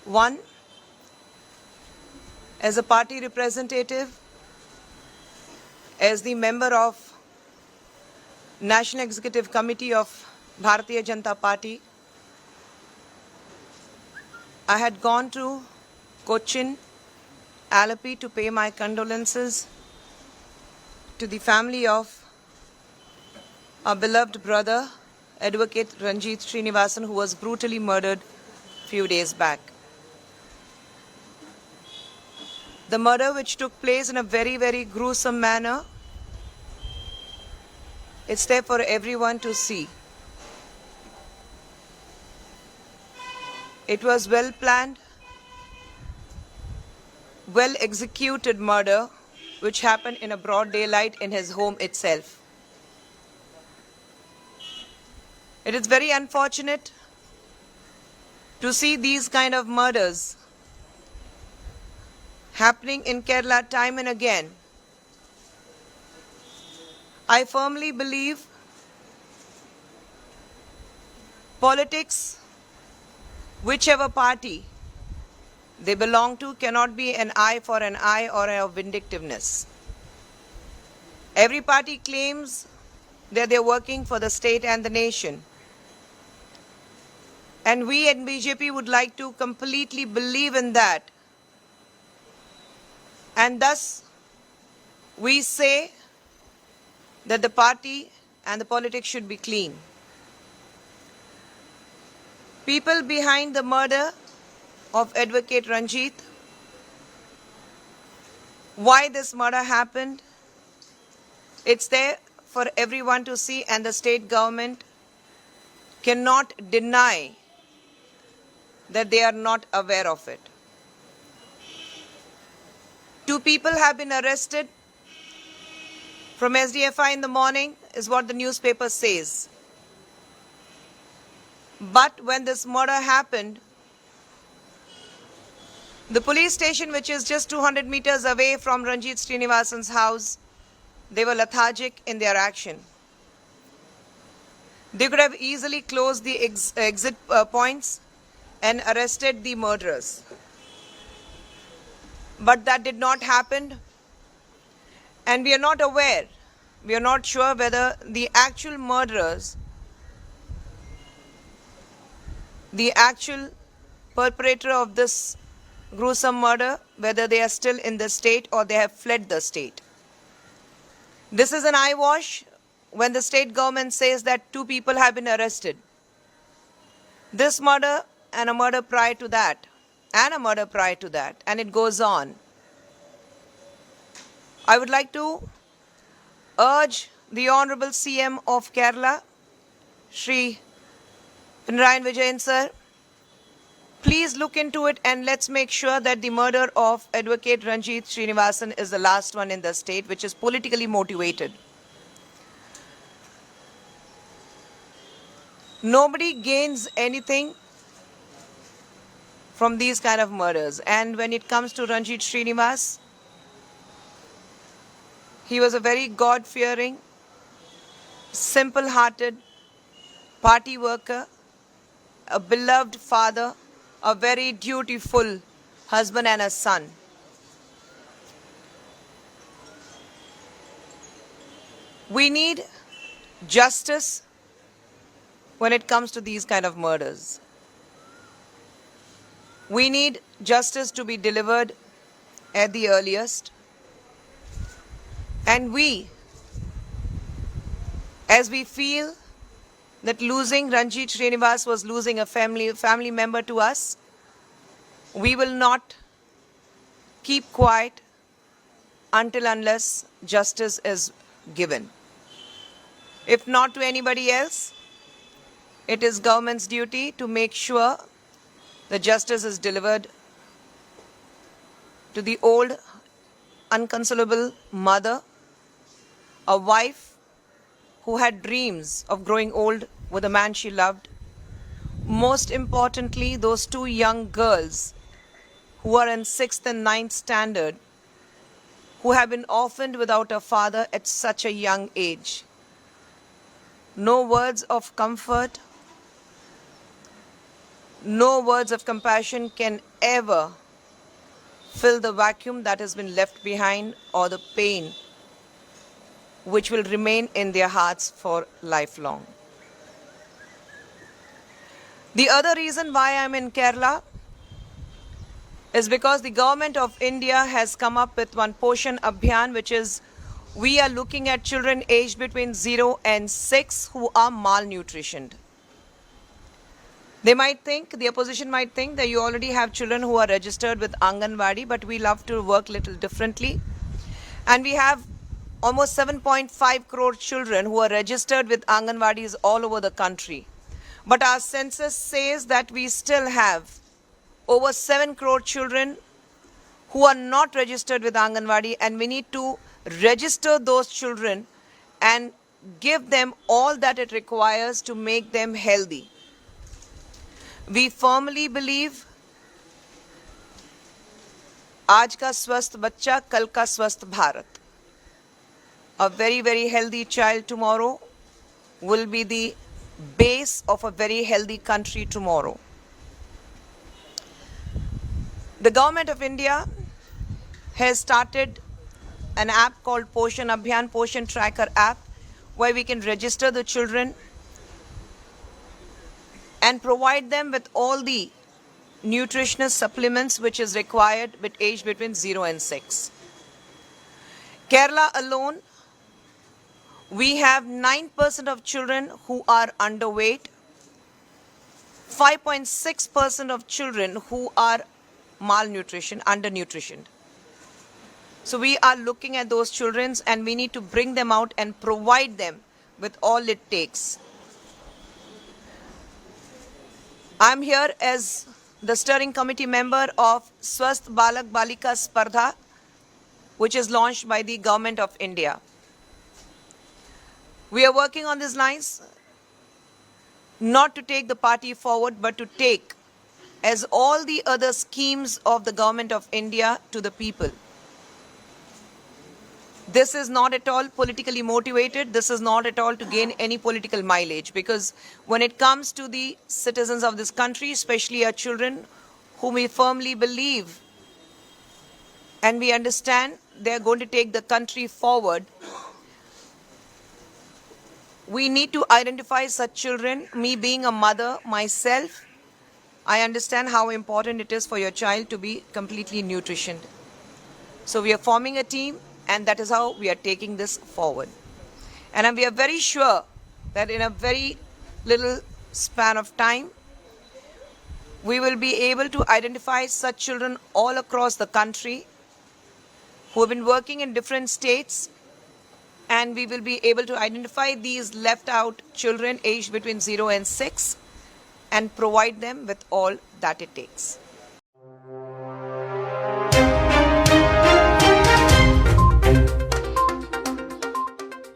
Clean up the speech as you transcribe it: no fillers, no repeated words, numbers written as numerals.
One, as a party representative, as the member of National Executive Committee of Bharatiya Janata Party, I had gone to Cochin, Alleppey to pay my condolences to the family of our beloved brother, Advocate Ranjit Srinivasan, who was brutally murdered a few days back. The murder, which took place in a very, very gruesome manner, it's there for everyone to see. It was well planned, well executed murder, which happened in a broad daylight in his home itself. It is very unfortunate to see these kind of murders happening in Kerala time and again. I firmly believe politics, whichever party they belong to, cannot be an eye for an eye or a vindictiveness. Every party claims that they're working for the state and the nation. And we at BJP would like to completely believe in that. And thus, we say that the party and the politics should be clean. People behind the murder of Advocate Ranjit, why this murder happened, it's there for everyone to see, and the state government cannot deny that they are not aware of it. 2 people have been arrested from SDFI in the morning, is what the newspaper says. But when this murder happened, the police station, which is just 200 meters away from Ranjit Srinivasan's house, they were lethargic in their action. They could have easily closed the exit points and arrested the murderers. But that did not happen, and we are not aware, we are not sure whether the actual murderers, the actual perpetrator of this gruesome murder, whether they are still in the state or they have fled the state. This is an eyewash when the state government says that 2 people have been arrested. This murder and a murder prior to that, and a murder prior to that, and it goes on. I would like to urge the Honorable CM of Kerala, Shri Pinarayi Vijayan sir, please look into it and let's make sure that the murder of Advocate Ranjit Srinivasan is the last one in the state, which is politically motivated. Nobody gains anything from these kind of murders. And when it comes to Ranjit Srinivas, he was a very God-fearing, simple-hearted party worker, a beloved father, a very dutiful husband and a son. We need justice when it comes to these kind of murders. We need justice to be delivered at the earliest. And we, as we feel that losing Ranjit Srinivas was losing a family member to us, we will not keep quiet until unless justice is given. If not to anybody else, it is government's duty to make sure the justice is delivered to the old, inconsolable mother, a wife who had dreams of growing old with a man she loved. Most importantly, those 2 young girls who are in 6th and 9th standard, who have been orphaned without a father at such a young age. No words of comfort, no words of compassion can ever fill the vacuum that has been left behind or the pain which will remain in their hearts for lifelong. The other reason why I'm in Kerala is because the government of India has come up with one Poshan Abhiyan, which is we are looking at children aged between 0 and 6 who are malnutritioned. They might think, the opposition might think that you already have children who are registered with Anganwadi, but we love to work little differently. And we have almost 7.5 crore children who are registered with Anganwadis all over the country. But our census says that we still have over 7 crore children who are not registered with Anganwadi, and we need to register those children and give them all that it requires to make them healthy. We firmly believe आज का स्वस्थ बच्चा कल का स्वस्थ Bharat. A very, very healthy child tomorrow will be the base of a very healthy country tomorrow. The government of India has started an app called Poshan Abhiyan, Poshan Tracker app, where we can register the children and provide them with all the nutritional supplements which is required with age between 0 and 6. Kerala alone, we have 9% of children who are underweight, 5.6% of children who are undernutritioned. So we are looking at those children and we need to bring them out and provide them with all it takes. I'm here as the steering committee member of Swasth Balak Balika Spardha, which is launched by the government of India. We are working on these lines not to take the party forward, but to take as all the other schemes of the government of India to the people. This is not at all politically motivated. This is not at all to gain any political mileage, because when it comes to the citizens of this country, especially our children, whom we firmly believe and we understand they are going to take the country forward, we need to identify such children. Me being a mother myself, I understand how important it is for your child to be completely nutritioned. So we are forming a team, and that is how we are taking this forward. And we are very sure that in a very little span of time, we will be able to identify such children all across the country who have been working in different states, and we will be able to identify these left out children aged between 0 and 6 and provide them with all that it takes.